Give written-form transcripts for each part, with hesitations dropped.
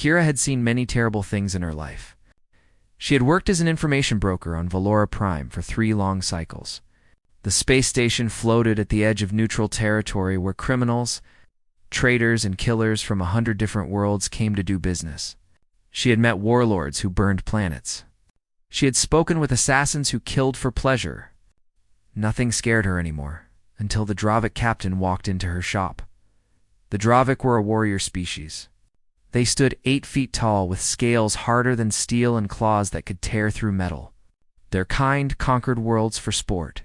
Kira had seen many terrible things in her life. She had worked as an information broker on Valora Prime for 3 long cycles. The space station floated at the edge of neutral territory where criminals, traitors, and killers from 100 different worlds came to do business. She had met warlords who burned planets. She had spoken with assassins who killed for pleasure. Nothing scared her anymore, until the Dravik captain walked into her shop. The Dravik were a warrior species. They stood 8 feet tall with scales harder than steel and claws that could tear through metal. Their kind conquered worlds for sport.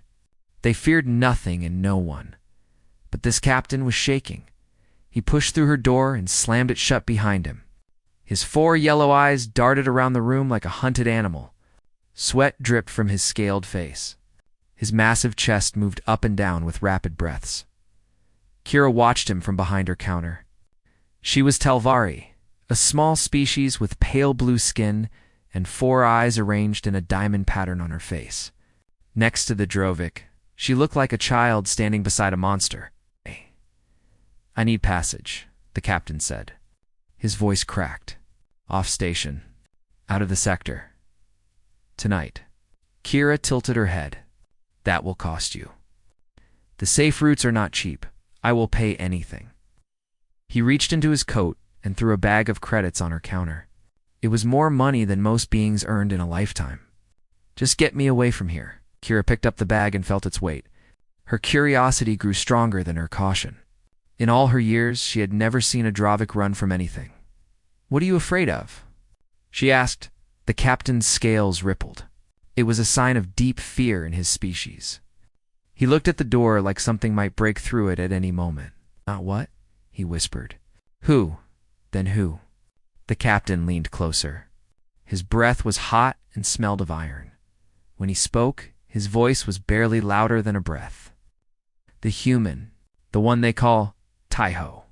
They feared nothing and no one. But this captain was shaking. He pushed through her door and slammed it shut behind him. His 4 yellow eyes darted around the room like a hunted animal. Sweat dripped from his scaled face. His massive chest moved up and down with rapid breaths. Kira watched him from behind her counter. She was Telvari, a small species with pale blue skin and 4 eyes arranged in a diamond pattern on her face. Next to the Dravik, she looked like a child standing beside a monster. "I need passage," the captain said. His voice cracked. "Off station. Out of the sector. Tonight." Kira tilted her head. "That will cost you. The safe routes are not cheap. I will pay anything." He reached into his coat and threw a bag of credits on her counter. It was more money than most beings earned in a lifetime. "Just get me away from here." Kira picked up the bag and felt its weight. Her curiosity grew stronger than her caution. In all her years, she had never seen a Dravik run from anything. "What are you afraid of?" she asked. The captain's scales rippled. It was a sign of deep fear in his species. He looked at the door like something might break through it at any moment. "Not what?" he whispered. "Who? Then who?" The captain leaned closer. His breath was hot and smelled of iron. When he spoke, his voice was barely louder than a breath. "The human, the one they call Taiho."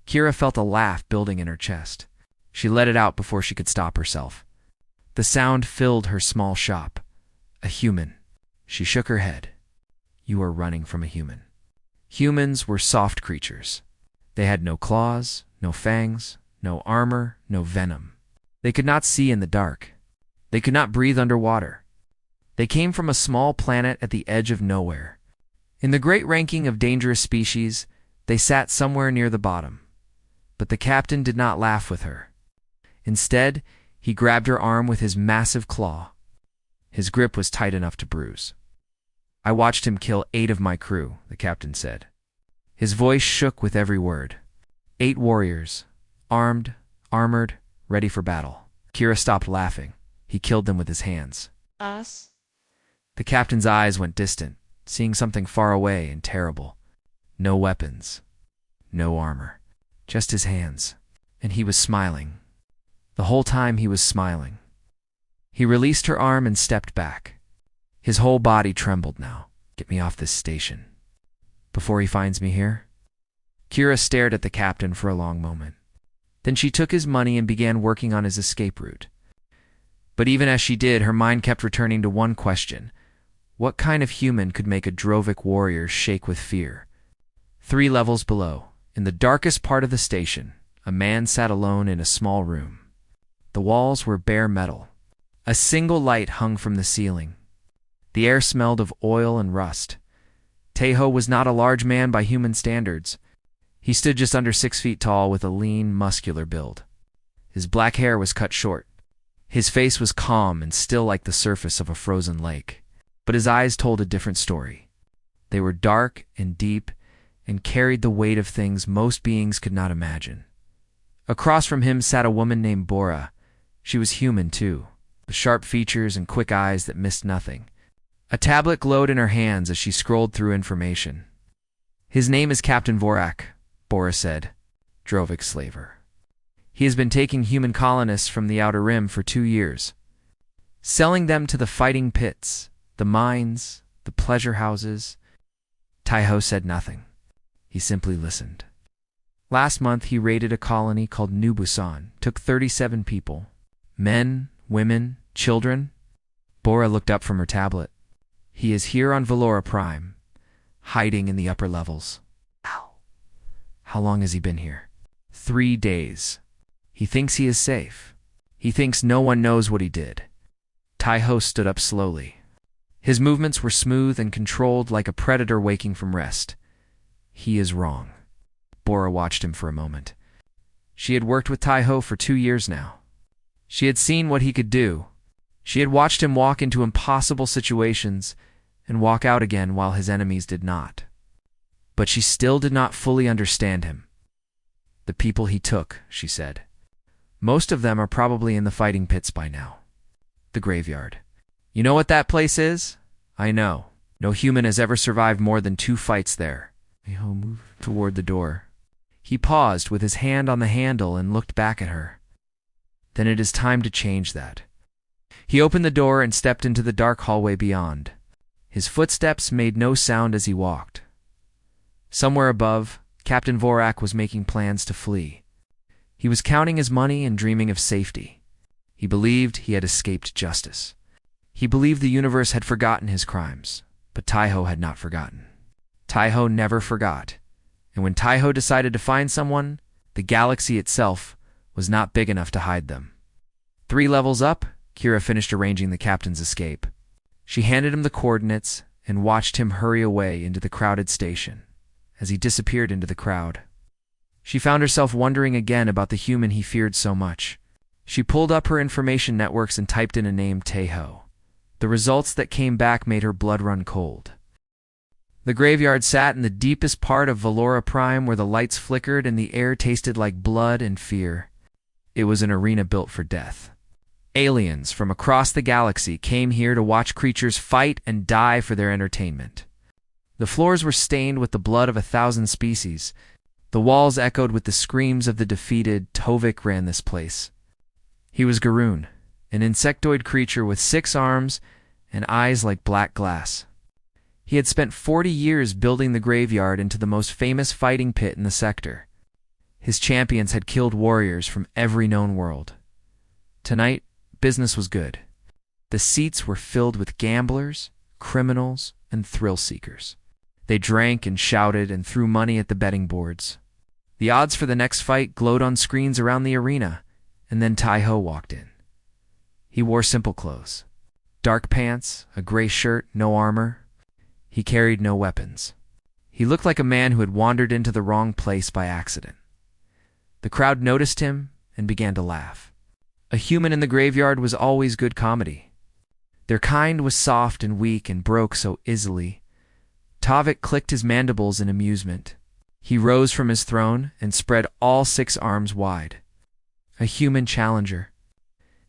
Kira felt a laugh building in her chest. She let it out before she could stop herself. The sound filled her small shop. "A human." She shook her head. "You are running from a human." Humans were soft creatures. They had no claws, no fangs, no armor, no venom. They could not see in the dark. They could not breathe underwater. They came from a small planet at the edge of nowhere. In the great ranking of dangerous species, they sat somewhere near the bottom. But the captain did not laugh with her. Instead, he grabbed her arm with his massive claw. His grip was tight enough to bruise. "I watched him kill 8 of my crew," the captain said. His voice shook with every word. 8 warriors, armed, armored, ready for battle. Kira stopped laughing. "He killed them with his hands." "Us?" The captain's eyes went distant, seeing something far away and terrible. No weapons, no armor, just his hands. And he was smiling. The whole time he was smiling. He released her arm and stepped back. His whole body trembled now. "Get me off this station." "Before he finds me here?" Kira stared at the captain for a long moment. Then she took his money and began working on his escape route. But even as she did, her mind kept returning to one question. What kind of human could make a Dravik warrior shake with fear? 3 levels below, in the darkest part of the station, a man sat alone in a small room. The walls were bare metal. A single light hung from the ceiling. The air smelled of oil and rust. Taiho was not a large man by human standards. He stood just under 6 feet tall with a lean, muscular build. His black hair was cut short. His face was calm and still like the surface of a frozen lake. But his eyes told a different story. They were dark and deep and carried the weight of things most beings could not imagine. Across from him sat a woman named Bora. She was human too, with sharp features and quick eyes that missed nothing. A tablet glowed in her hands as she scrolled through information. "His name is Captain Vorak," Bora said, Dravik slaver. "He has been taking human colonists from the Outer Rim for 2 years, selling them to the fighting pits, the mines, the pleasure houses." Taiho said nothing. He simply listened. Last month he raided a colony called New Busan, took 37 people. Men, women, children. Bora looked up from her tablet. "He is here on Valora Prime, hiding in the upper levels." "How long has he been here?" 3 days. He thinks he is safe. He thinks no one knows what he did. Tai-ho stood up slowly. His movements were smooth and controlled like a predator waking from rest. He is wrong. Bora watched him for a moment. She had worked with Tai-ho for 2 years now. She had seen what he could do. She had watched him walk into impossible situations and walk out again while his enemies did not. But she still did not fully understand him. The people he took, she said. Most of them are probably in the fighting pits by now. The graveyard. You know what that place is? I know. No human has ever survived more than 2 fights there. Tai-ho moved toward the door. He paused with his hand on the handle and looked back at her. Then it is time to change that. He opened the door and stepped into the dark hallway beyond. His footsteps made no sound as he walked. Somewhere above, Captain Vorak was making plans to flee. He was counting his money and dreaming of safety. He believed he had escaped justice. He believed the universe had forgotten his crimes, but Tai-ho had not forgotten. Tai-ho never forgot, and when Tai-ho decided to find someone, the galaxy itself was not big enough to hide them. 3 levels up, Kira finished arranging the captain's escape. She handed him the coordinates and watched him hurry away into the crowded station. As he disappeared into the crowd, she found herself wondering again about the human he feared so much. She pulled up her information networks and typed in a name, Tai-ho. The results that came back made her blood run cold. The graveyard sat in the deepest part of Valora Prime where the lights flickered and the air tasted like blood and fear. It was an arena built for death. Aliens from across the galaxy came here to watch creatures fight and die for their entertainment. The floors were stained with the blood of 1,000 species. The walls echoed with the screams of the defeated. Tovik ran this place. He was Garoon, an insectoid creature with 6 arms and eyes like black glass. He had spent 40 years building the graveyard into the most famous fighting pit in the sector. His champions had killed warriors from every known world. Tonight, business was good. The seats were filled with gamblers, criminals, and thrill-seekers. They drank and shouted and threw money at the betting boards. The odds for the next fight glowed on screens around the arena, and then Tai-ho walked in. He wore simple clothes. Dark pants, a gray shirt, no armor. He carried no weapons. He looked like a man who had wandered into the wrong place by accident. The crowd noticed him and began to laugh. A human in the graveyard was always good comedy. Their kind was soft and weak and broke so easily. Tovik clicked his mandibles in amusement. He rose from his throne and spread all 6 arms wide. A human challenger.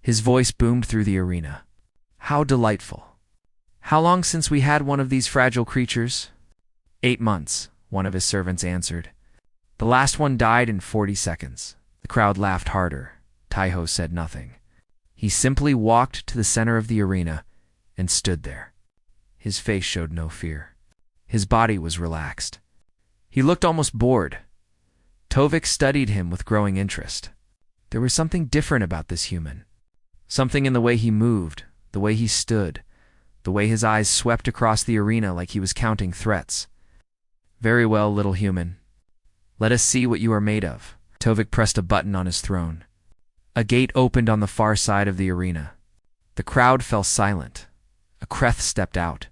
His voice boomed through the arena. How delightful. How long since we had one of these fragile creatures? 8 months, one of his servants answered. The last one died in 40 seconds. The crowd laughed harder. Tai-ho said nothing. He simply walked to the center of the arena and stood there. His face showed no fear. His body was relaxed. He looked almost bored. Tovik studied him with growing interest. There was something different about this human. Something in the way he moved, the way he stood, the way his eyes swept across the arena like he was counting threats. Very well, little human. Let us see what you are made of. Tovik pressed a button on his throne. A gate opened on the far side of the arena. The crowd fell silent. A Kreth stepped out.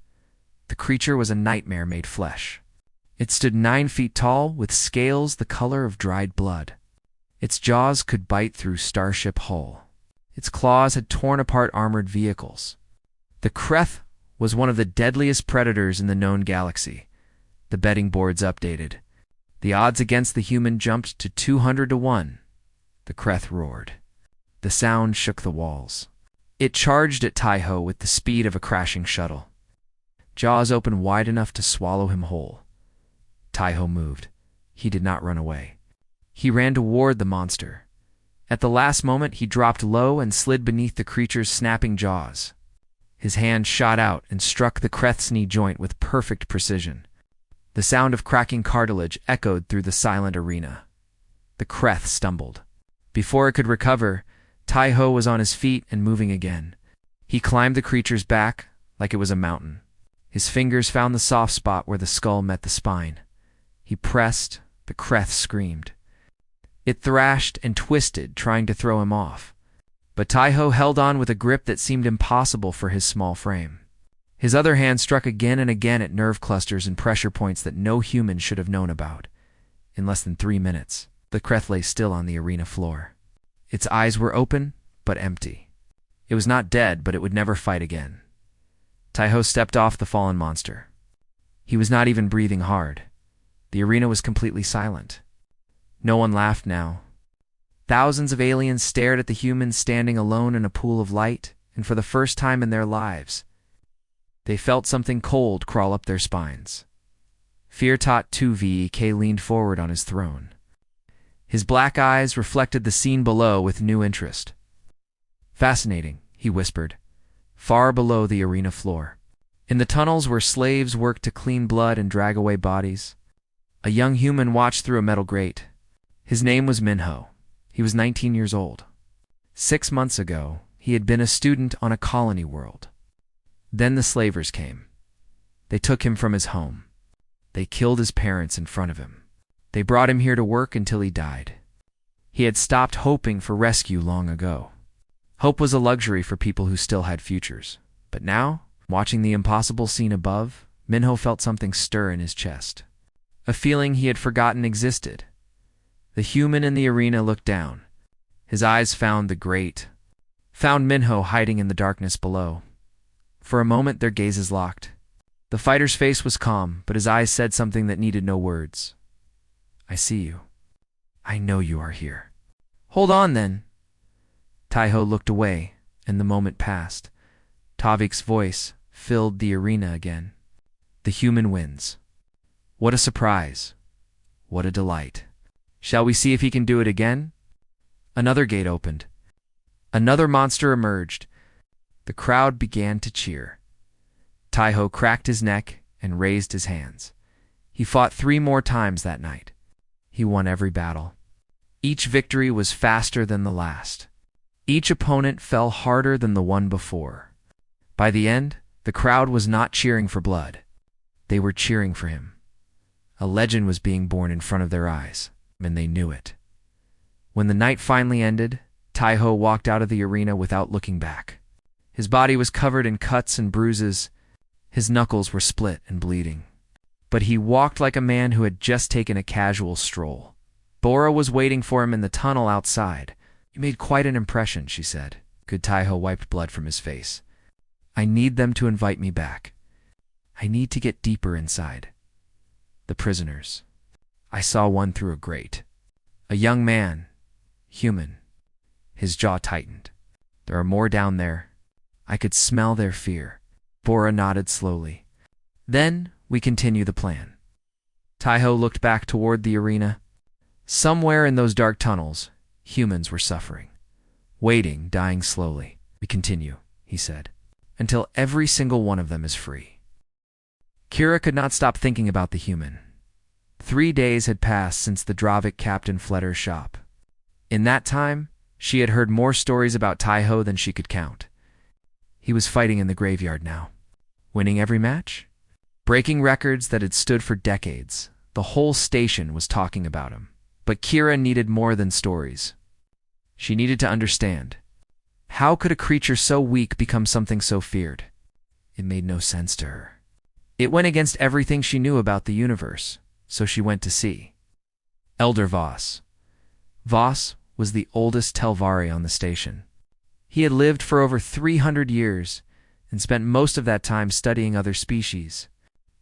The creature was a nightmare made flesh. It stood 9 feet tall, with scales the color of dried blood. Its jaws could bite through starship hull. Its claws had torn apart armored vehicles. The Kreth was one of the deadliest predators in the known galaxy. The betting boards updated. The odds against the human jumped to 200 to 1. The Kreth roared. The sound shook the walls. It charged at Tai-ho with the speed of a crashing shuttle. Jaws opened wide enough to swallow him whole. Tai-ho moved. He did not run away. He ran toward the monster. At the last moment, he dropped low and slid beneath the creature's snapping jaws. His hand shot out and struck the Kreth's knee joint with perfect precision. The sound of cracking cartilage echoed through the silent arena. The Kreth stumbled. Before it could recover, Tai-ho was on his feet and moving again. He climbed the creature's back like it was a mountain. His fingers found the soft spot where the skull met the spine. He pressed. The Kreth screamed. It thrashed and twisted, trying to throw him off. But Taiho held on with a grip that seemed impossible for his small frame. His other hand struck again and again at nerve clusters and pressure points that no human should have known about. In less than 3 minutes, the Kreth lay still on the arena floor. Its eyes were open, but empty. It was not dead, but it would never fight again. Taiho stepped off the fallen monster. He was not even breathing hard. The arena was completely silent. No one laughed now. Thousands of aliens stared at the humans standing alone in a pool of light, and for the first time in their lives, they felt something cold crawl up their spines. Fear-taught 2VEK leaned forward on his throne. His black eyes reflected the scene below with new interest. "Fascinating," he whispered, far below the arena floor. In the tunnels where slaves worked to clean blood and drag away bodies, a young human watched through a metal grate. His name was Minho. He was 19 years old. 6 months ago, he had been a student on a colony world. Then the slavers came. They took him from his home. They killed his parents in front of him. They brought him here to work until he died. He had stopped hoping for rescue long ago. Hope was a luxury for people who still had futures. But now, watching the impossible scene above, Minho felt something stir in his chest. A feeling he had forgotten existed. The human in the arena looked down. His eyes found Minho hiding in the darkness below. For a moment their gazes locked. The fighter's face was calm, but his eyes said something that needed no words. "I see you. I know you are here." "Hold on, then." Taiho looked away, and the moment passed. Tavik's voice filled the arena again. "The human wins. What a surprise. What a delight. Shall we see if he can do it again?" Another gate opened. Another monster emerged. The crowd began to cheer. Taiho cracked his neck and raised his hands. He fought 3 more times that night. He won every battle. Each victory was faster than the last. Each opponent fell harder than the one before. By the end, the crowd was not cheering for blood. They were cheering for him. A legend was being born in front of their eyes, and they knew it. When the night finally ended, Taiho walked out of the arena without looking back. His body was covered in cuts and bruises. His knuckles were split and bleeding. But he walked like a man who had just taken a casual stroll. Bora was waiting for him in the tunnel outside. "You made quite an impression," she said. Good Taiho wiped blood from his face. "I need them to invite me back. I need to get deeper inside. The prisoners. I saw one through a grate. A young man. Human." His jaw tightened. "There are more down there. I could smell their fear." Bora nodded slowly. "Then we continue the plan." Taiho looked back toward the arena. Somewhere in those dark tunnels, humans were suffering. Waiting, dying slowly. "We continue," he said, "until every single one of them is free." Kira could not stop thinking about the human. 3 days had passed since the Dravik captain fled her shop. In that time, she had heard more stories about Taiho than she could count. He was fighting in the graveyard now. Winning every match? Breaking records that had stood for decades. The whole station was talking about him. But Kira needed more than stories. She needed to understand. How could a creature so weak become something so feared? It made no sense to her. It went against everything she knew about the universe, so she went to see Elder Voss. Voss was the oldest Telvari on the station. He had lived for over 300 years and spent most of that time studying other species.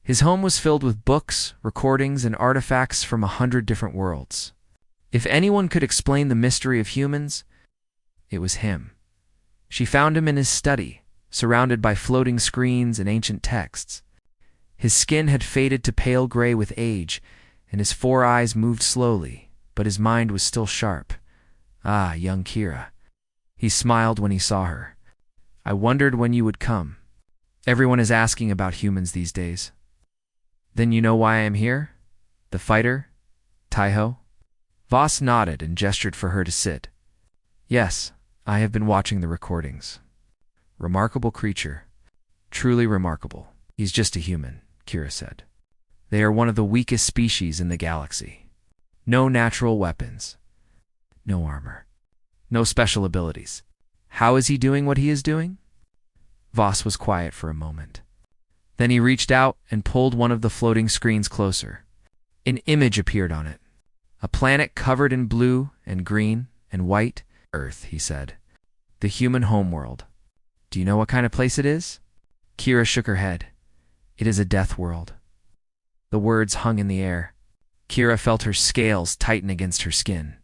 His home was filled with books, recordings, and artifacts from 100 different worlds. If anyone could explain the mystery of humans, it was him. She found him in his study, surrounded by floating screens and ancient texts. His skin had faded to pale gray with age, and his 4 eyes moved slowly, but his mind was still sharp. "Ah, young Kira." He smiled when he saw her. "I wondered when you would come. Everyone is asking about humans these days." "Then you know why I am here? The fighter? Taiho?" Voss nodded and gestured for her to sit. "Yes, I have been watching the recordings. Remarkable creature. Truly remarkable." "He's just a human," Kira said. "They are one of the weakest species in the galaxy. No natural weapons. No armor. No special abilities. How is he doing what he is doing? Voss was quiet for a moment. Then he reached out and pulled one of the floating screens closer. An image appeared on it. A planet covered in blue and green and white. Earth, he said. The human homeworld. Do you know what kind of place it is? Kira shook her head. It is a death world. The words hung in the air. Kira felt her scales tighten against her skin.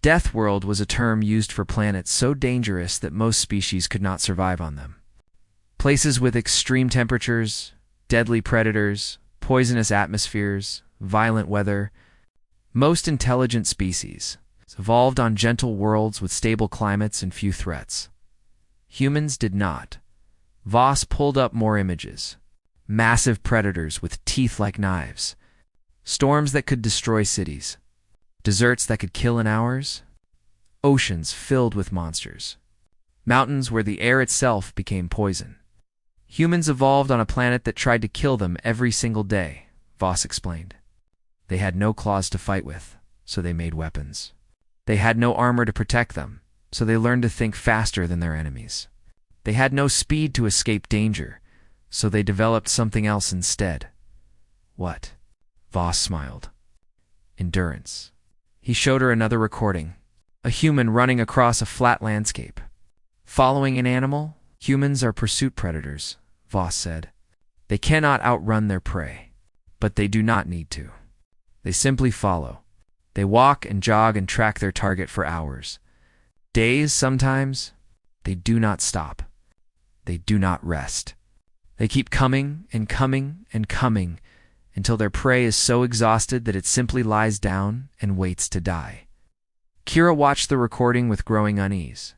Death world was a term used for planets so dangerous that most species could not survive on them. Places with extreme temperatures, deadly predators, poisonous atmospheres, violent weather. Most intelligent species evolved on gentle worlds with stable climates and few threats. Humans did not. Voss pulled up more images. Massive predators with teeth like knives. Storms that could destroy cities. Deserts that could kill in hours. Oceans filled with monsters. Mountains where the air itself became poison. Humans evolved on a planet that tried to kill them every single day, Voss explained. They had no claws to fight with, so they made weapons. They had no armor to protect them, so they learned to think faster than their enemies. They had no speed to escape danger, so they developed something else instead. What? Voss smiled. Endurance. He showed her another recording. A human running across a flat landscape. Following an animal, humans are pursuit predators, Voss said. They cannot outrun their prey, but they do not need to. They simply follow. They walk and jog and track their target for hours. Days sometimes. They do not stop. They do not rest. They keep coming and coming and coming until their prey is so exhausted that it simply lies down and waits to die. Kira watched the recording with growing unease.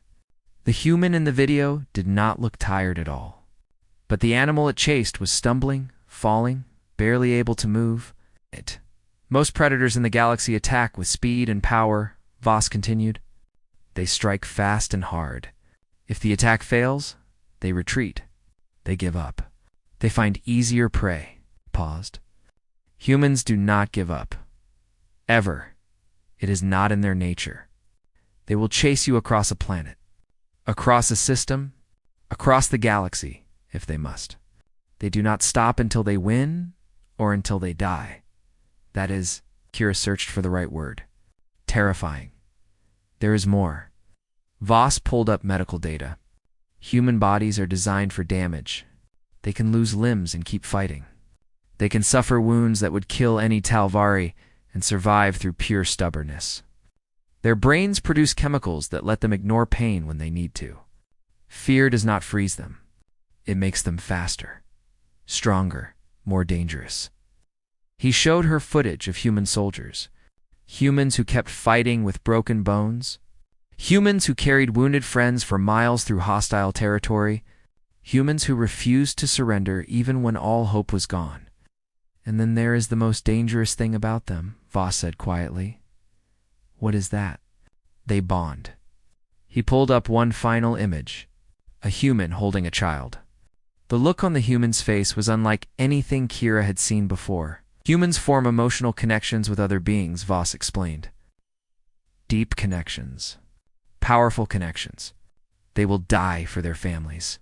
The human in the video did not look tired at all. But the animal it chased was stumbling, falling, barely able to move. Most predators in the galaxy attack with speed and power, Voss continued. They strike fast and hard. If the attack fails, they retreat. They give up. They find easier prey. Paused. Humans do not give up. Ever. It is not in their nature. They will chase you across a planet, across a system, across the galaxy, if they must. They do not stop until they win or until they die. That is, Kira searched for the right word. Terrifying. There is more. Voss pulled up medical data. Human bodies are designed for damage. They can lose limbs and keep fighting. They can suffer wounds that would kill any Talvari and survive through pure stubbornness. Their brains produce chemicals that let them ignore pain when they need to. Fear does not freeze them. It makes them faster, stronger, more dangerous. He showed her footage of human soldiers. Humans who kept fighting with broken bones. Humans who carried wounded friends for miles through hostile territory. Humans who refused to surrender even when all hope was gone. And then there is the most dangerous thing about them, Voss said quietly. What is that? They bond. He pulled up one final image. A human holding a child. The look on the human's face was unlike anything Kira had seen before. Humans form emotional connections with other beings, Voss explained. Deep connections. Powerful connections. They will die for their families.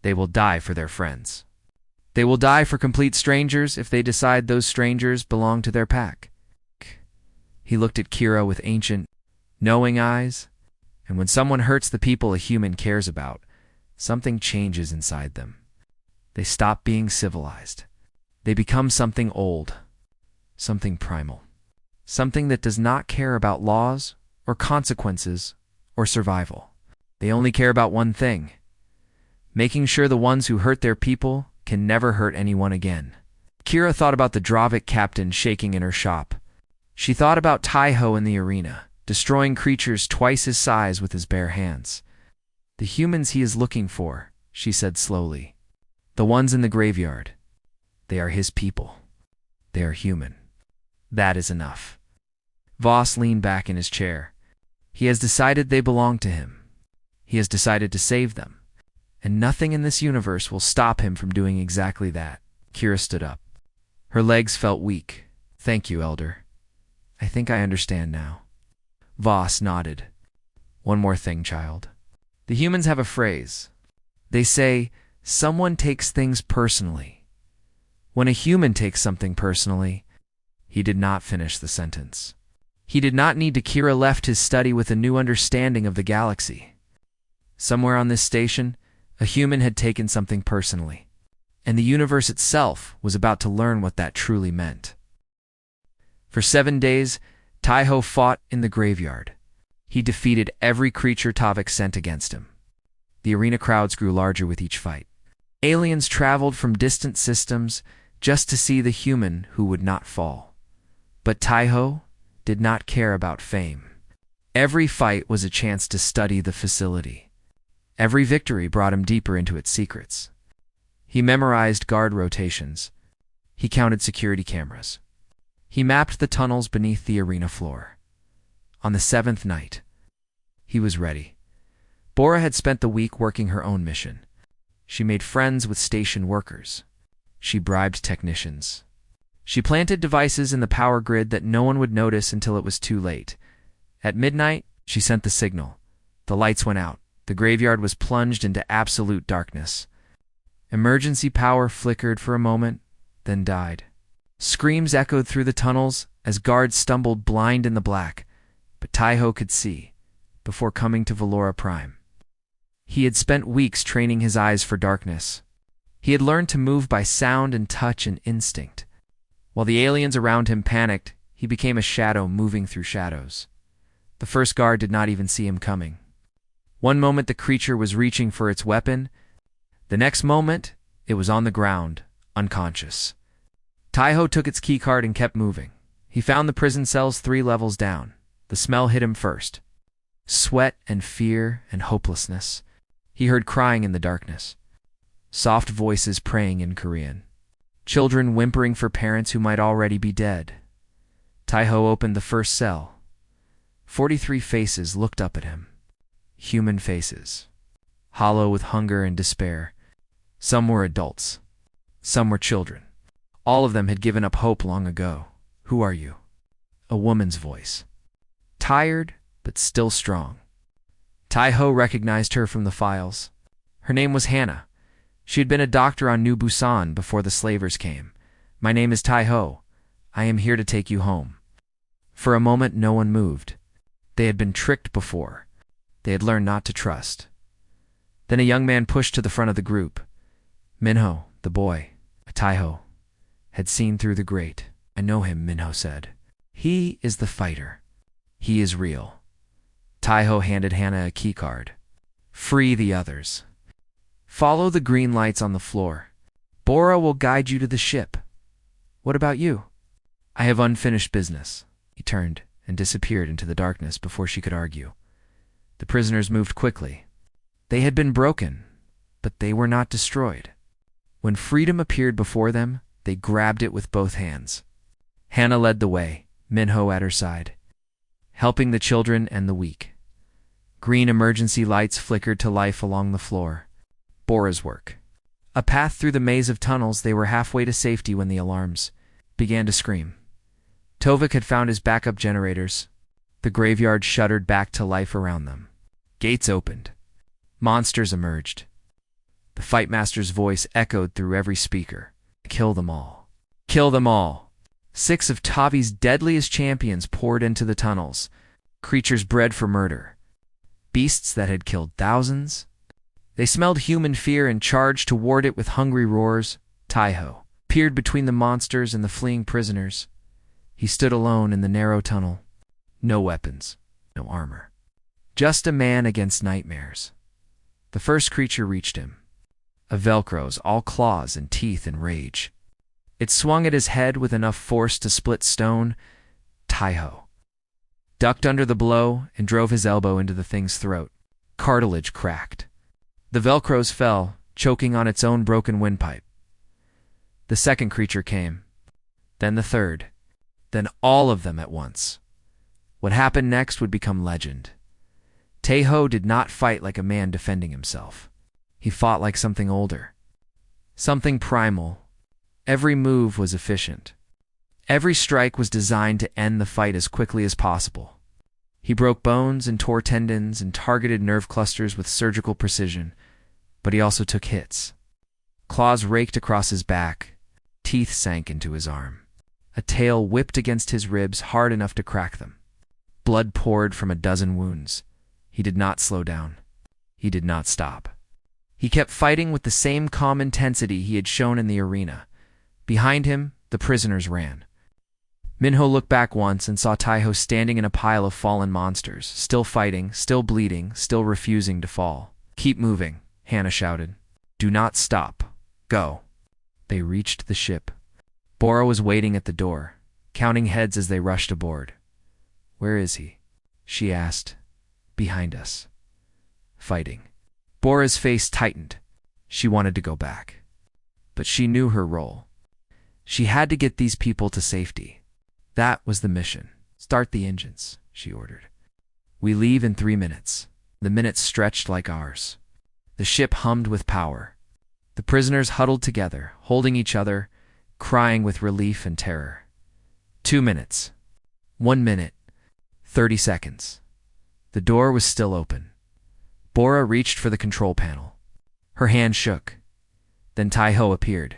They will die for their friends. They will die for complete strangers if they decide those strangers belong to their pack. He looked at Kira with ancient, knowing eyes, and when someone hurts the people a human cares about, something changes inside them. They stop being civilized. They become something old, something primal, something that does not care about laws or consequences or survival. They only care about one thing, making sure the ones who hurt their people can never hurt anyone again. Kira thought about the Dravik captain shaking in her shop. She thought about Taiho in the arena, destroying creatures twice his size with his bare hands. The humans he is looking for, she said slowly. The ones in the graveyard. They are his people. They are human. That is enough. Voss leaned back in his chair. He has decided they belong to him. He has decided to save them. And nothing in this universe will stop him from doing exactly that. Kira stood up. Her legs felt weak. Thank you, Elder. I think I understand now. Voss nodded. One more thing, child. The humans have a phrase. They say, someone takes things personally. When a human takes something personally, he did not finish the sentence. He did not need to. Kira left his study with a new understanding of the galaxy. Somewhere on this station, a human had taken something personally, and the universe itself was about to learn what that truly meant. For 7 days, Taiho fought in the graveyard. He defeated every creature Tavik sent against him. The arena crowds grew larger with each fight. Aliens traveled from distant systems just to see the human who would not fall. But Taiho did not care about fame. Every fight was a chance to study the facility. Every victory brought him deeper into its secrets. He memorized guard rotations. He counted security cameras. He mapped the tunnels beneath the arena floor. On the 7th night, he was ready. Bora had spent the week working her own mission. She made friends with station workers. She bribed technicians. She planted devices in the power grid that no one would notice until it was too late. At midnight, she sent the signal. The lights went out. The graveyard was plunged into absolute darkness. Emergency power flickered for a moment, then died. Screams echoed through the tunnels as guards stumbled blind in the black, but Taiho could see before coming to Valora Prime. He had spent weeks training his eyes for darkness. He had learned to move by sound and touch and instinct. While the aliens around him panicked, he became a shadow moving through shadows. The first guard did not even see him coming. One moment the creature was reaching for its weapon. The next moment, it was on the ground, unconscious. Taiho took its keycard and kept moving. He found the prison cells 3 levels down. The smell hit him first. Sweat and fear and hopelessness. He heard crying in the darkness. Soft voices praying in Korean. Children whimpering for parents who might already be dead. Taiho opened the first cell. 43 faces looked up at him. Human faces. Hollow with hunger and despair. Some were adults. Some were children. All of them had given up hope long ago. Who are you? A woman's voice. Tired, but still strong. Taiho recognized her from the files. Her name was Hannah. She had been a doctor on New Busan before the slavers came. My name is Taiho. I am here to take you home. For a moment, no one moved. They had been tricked before. They had learned not to trust. Then a young man pushed to the front of the group. Minho, the boy, Taiho, had seen through the grate. I know him, Minho said. He is the fighter. He is real. Taiho handed Hannah a keycard. Free the others. Follow the green lights on the floor. Bora will guide you to the ship. What about you? I have unfinished business. He turned and disappeared into the darkness before she could argue. The prisoners moved quickly. They had been broken, but they were not destroyed. When freedom appeared before them, they grabbed it with both hands. Hannah led the way, Minho at her side, helping the children and the weak. Green emergency lights flickered to life along the floor. Bora's work. A path through the maze of tunnels. They were halfway to safety when the alarms began to scream. Tovik had found his backup generators. The graveyard shuddered back to life around them. Gates opened. Monsters emerged. The Fightmaster's voice echoed through every speaker. Kill them all. Kill them all. 6 of Tavi's deadliest champions poured into the tunnels. Creatures bred for murder. Beasts that had killed thousands. They smelled human fear and charged toward it with hungry roars. Taiho peered between the monsters and the fleeing prisoners. He stood alone in the narrow tunnel. No weapons, no armor. Just a man against nightmares. The first creature reached him. A Velcro's, all claws and teeth and rage. It swung at his head with enough force to split stone. Taiho ducked under the blow and drove his elbow into the thing's throat. Cartilage cracked. The Velcro's fell, choking on its own broken windpipe. The second creature came. Then the third. Then all of them at once. What happened next would become legend. Taiho did not fight like a man defending himself. He fought like something older. Something primal. Every move was efficient. Every strike was designed to end the fight as quickly as possible. He broke bones and tore tendons and targeted nerve clusters with surgical precision, but he also took hits. Claws raked across his back, teeth sank into his arm. A tail whipped against his ribs hard enough to crack them. Blood poured from a dozen wounds. He did not slow down. He did not stop. He kept fighting with the same calm intensity he had shown in the arena. Behind him, the prisoners ran. Minho looked back once and saw Taiho standing in a pile of fallen monsters, still fighting, still bleeding, still refusing to fall. "Keep moving," Hannah shouted. "Do not stop. Go." They reached the ship. Bora was waiting at the door, counting heads as they rushed aboard. "Where is he?" she asked. "Behind us. Fighting." Bora's face tightened. She wanted to go back. But she knew her role. She had to get these people to safety. That was the mission. "Start the engines," she ordered. "We leave in 3 minutes." The minutes stretched like hours. The ship hummed with power. The prisoners huddled together, holding each other, crying with relief and terror. 2 minutes. 1 minute. 30 seconds. The door was still open. Bora reached for the control panel. Her hand shook. Then Taiho appeared.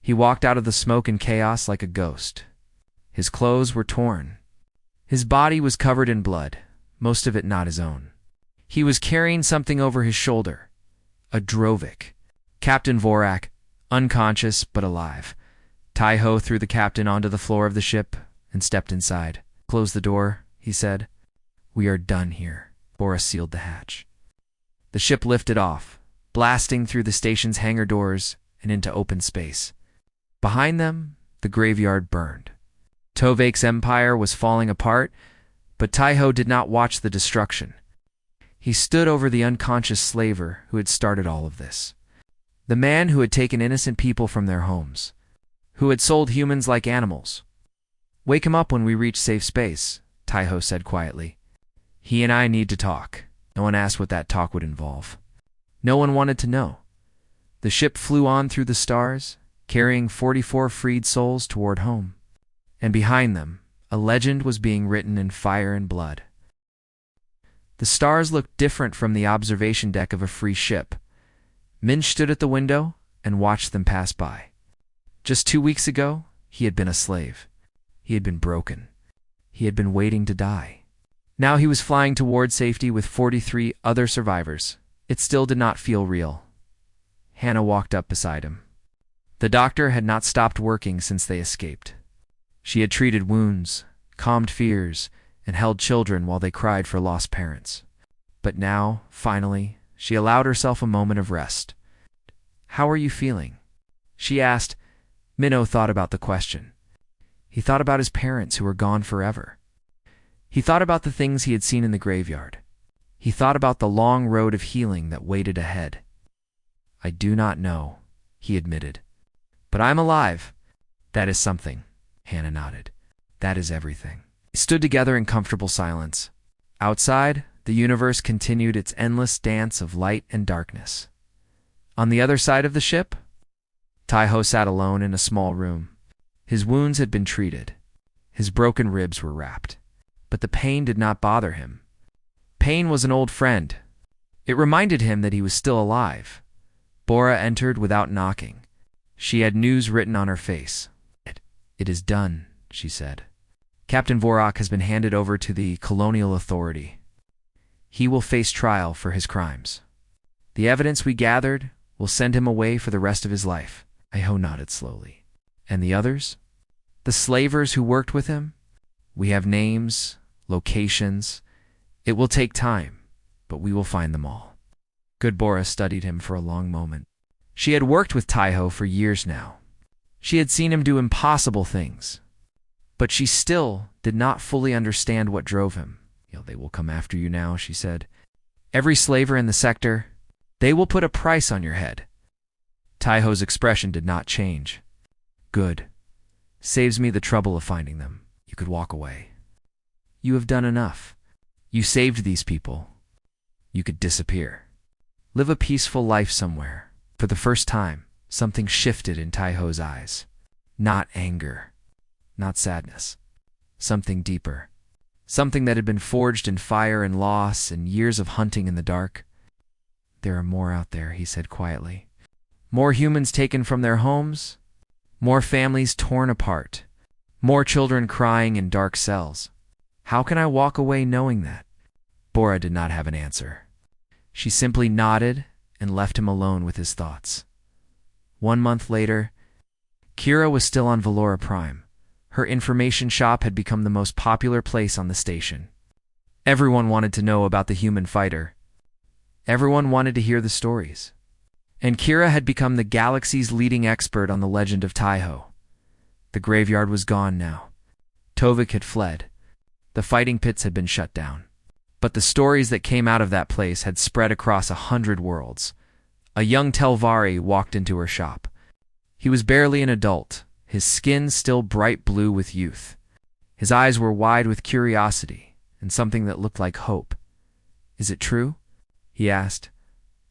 He walked out of the smoke and chaos like a ghost. His clothes were torn. His body was covered in blood, most of it not his own. He was carrying something over his shoulder. A Drovik. Captain Vorak, unconscious but alive. Taiho threw the captain onto the floor of the ship and stepped inside. "Close the door," he said. "We are done here." Bora sealed the hatch. The ship lifted off, blasting through the station's hangar doors and into open space. Behind them, the graveyard burned. Tovek's empire was falling apart, but Taiho did not watch the destruction. He stood over the unconscious slaver who had started all of this. The man who had taken innocent people from their homes, who had sold humans like animals. "Wake him up when we reach safe space," Taiho said quietly. "He and I need to talk." No one asked what that talk would involve. No one wanted to know. The ship flew on through the stars, carrying 44 freed souls toward home. And behind them, a legend was being written in fire and blood. The stars looked different from the observation deck of a free ship. Min stood at the window and watched them pass by. Just 2 weeks ago, he had been a slave. He had been broken. He had been waiting to die. Now he was flying toward safety with 43 other survivors. It still did not feel real. Hannah walked up beside him. The doctor had not stopped working since they escaped. She had treated wounds, calmed fears, and held children while they cried for lost parents. But now, finally, she allowed herself a moment of rest. "How are you feeling?" she asked. Minho thought about the question. He thought about his parents who were gone forever. He thought about the things he had seen in the graveyard. He thought about the long road of healing that waited ahead. "I do not know," he admitted. "But I'm alive." "That is something," Hannah nodded. "That is everything." They stood together in comfortable silence. Outside, the universe continued its endless dance of light and darkness. On the other side of the ship, Taiho sat alone in a small room. His wounds had been treated. His broken ribs were wrapped. But the pain did not bother him. Pain was an old friend. It reminded him that he was still alive. Bora entered without knocking. She had news written on her face. It is done," she said. "Captain Vorak has been handed over to the Colonial Authority. He will face trial for his crimes. The evidence we gathered will send him away for the rest of his life." Taiho nodded slowly. "And the others? The slavers who worked with him? We have names, locations. It will take time, but we will find them all." Good Bora studied him for a long moment. She had worked with Taiho for years now. She had seen him do impossible things. But she still did not fully understand what drove him. "They will come after you now," she said. "Every slaver in the sector, they will put a price on your head." Taiho's expression did not change. "Good. Saves me the trouble of finding them. You could walk away. You have done enough. You saved these people. You could disappear. Live a peaceful life somewhere." For the first time, something shifted in Taiho's eyes. Not anger. Not sadness. Something deeper. something that had been forged in fire and loss and years of hunting in the dark. "There are more out there," he said quietly. "More humans taken from their homes, more families torn apart, more children crying in dark cells. How can I walk away knowing that?" Bora did not have an answer. She simply nodded and left him alone with his thoughts. 1 month later, Kira was still on Valora Prime. Her information shop had become the most popular place on the station. Everyone wanted to know about the human fighter. Everyone wanted to hear the stories. And Kira had become the galaxy's leading expert on the legend of Taiho. The graveyard was gone now. Tovik had fled. The fighting pits had been shut down. But the stories that came out of that place had spread across 100 worlds. A young Telvari walked into her shop. He was barely an adult, his skin still bright blue with youth. His eyes were wide with curiosity and something that looked like hope. "Is it true?" he asked.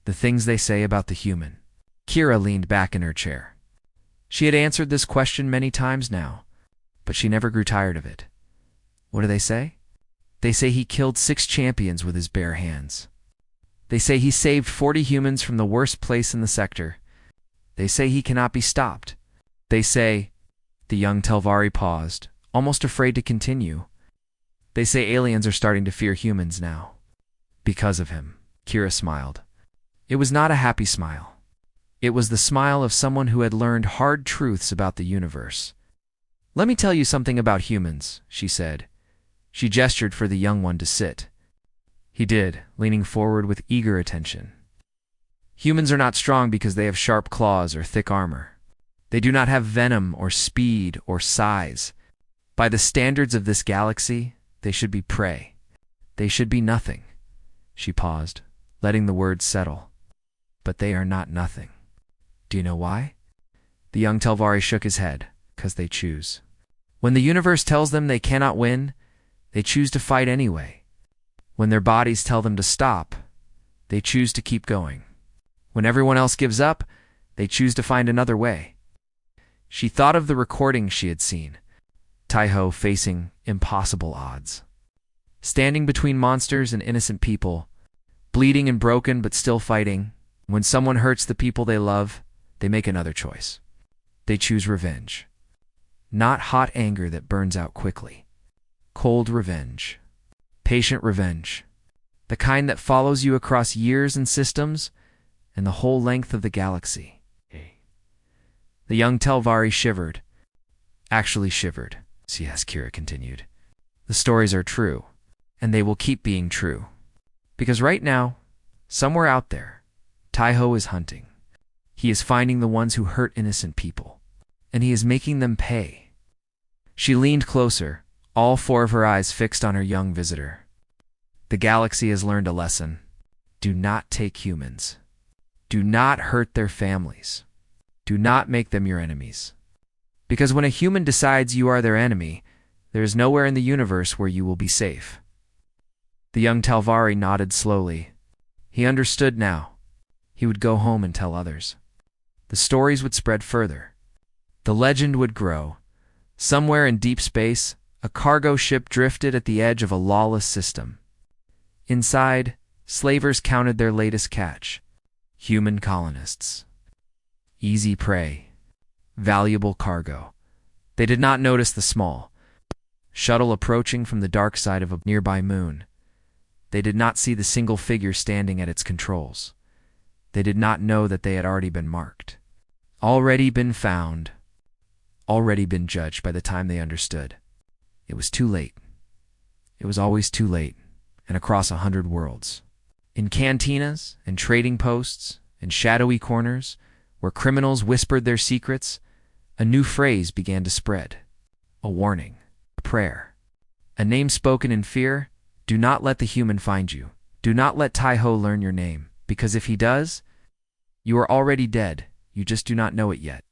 "The things they say about the human?" Kira leaned back in her chair. She had answered this question many times now, but she never grew tired of it. "What do they say?" "They say he killed 6 champions with his bare hands. They say he saved 40 humans from the worst place in the sector. They say he cannot be stopped. They say—" The young Telvari paused, almost afraid to continue. "They say aliens are starting to fear humans now." "Because of him," Kira smiled. It was not a happy smile. It was the smile of someone who had learned hard truths about the universe. "Let me tell you something about humans," she said. She gestured for the young one to sit. He did, leaning forward with eager attention. "Humans are not strong because they have sharp claws or thick armor. They do not have venom or speed or size. By the standards of this galaxy, they should be prey. They should be nothing." She paused, letting the words settle. "But they are not nothing. Do you know why?" The young Telvari shook his head. "'Cause they choose. When the universe tells them they cannot win, they choose to fight anyway. When their bodies tell them to stop, they choose to keep going. When everyone else gives up, they choose to find another way." She thought of the recordings she had seen. Taiho facing impossible odds. Standing between monsters and innocent people, bleeding and broken but still fighting. When someone hurts the people they love, they make another choice. They choose revenge. Not hot anger that burns out quickly. Cold revenge. Patient revenge. The kind that follows you across years and systems and the whole length of the galaxy. The young Telvari shivered. Actually shivered, yes, Kira continued. "The stories are true, and they will keep being true. Because right now, somewhere out there, Taiho is hunting. He is finding the ones who hurt innocent people, and he is making them pay." She leaned closer, all 4 of her eyes fixed on her young visitor. "The galaxy has learned a lesson. Do not take humans. Do not hurt their families. Do not make them your enemies. Because when a human decides you are their enemy, there is nowhere in the universe where you will be safe." The young Telvari nodded slowly. He understood now. He would go home and tell others. The stories would spread further. The legend would grow. Somewhere in deep space, a cargo ship drifted at the edge of a lawless system. Inside, slavers counted their latest catch. Human colonists. Easy prey. Valuable cargo. They did not notice the small shuttle approaching from the dark side of a nearby moon. They did not see the single figure standing at its controls. They did not know that they had already been marked. Already been found. Already been judged by the time they understood. It was too late. It was always too late, and across 100 worlds. In cantinas and trading posts and shadowy corners, where criminals whispered their secrets, a new phrase began to spread. A warning. A prayer. A name spoken in fear. Do not let the human find you. Do not let Taiho learn your name, because if he does, you are already dead. You just do not know it yet.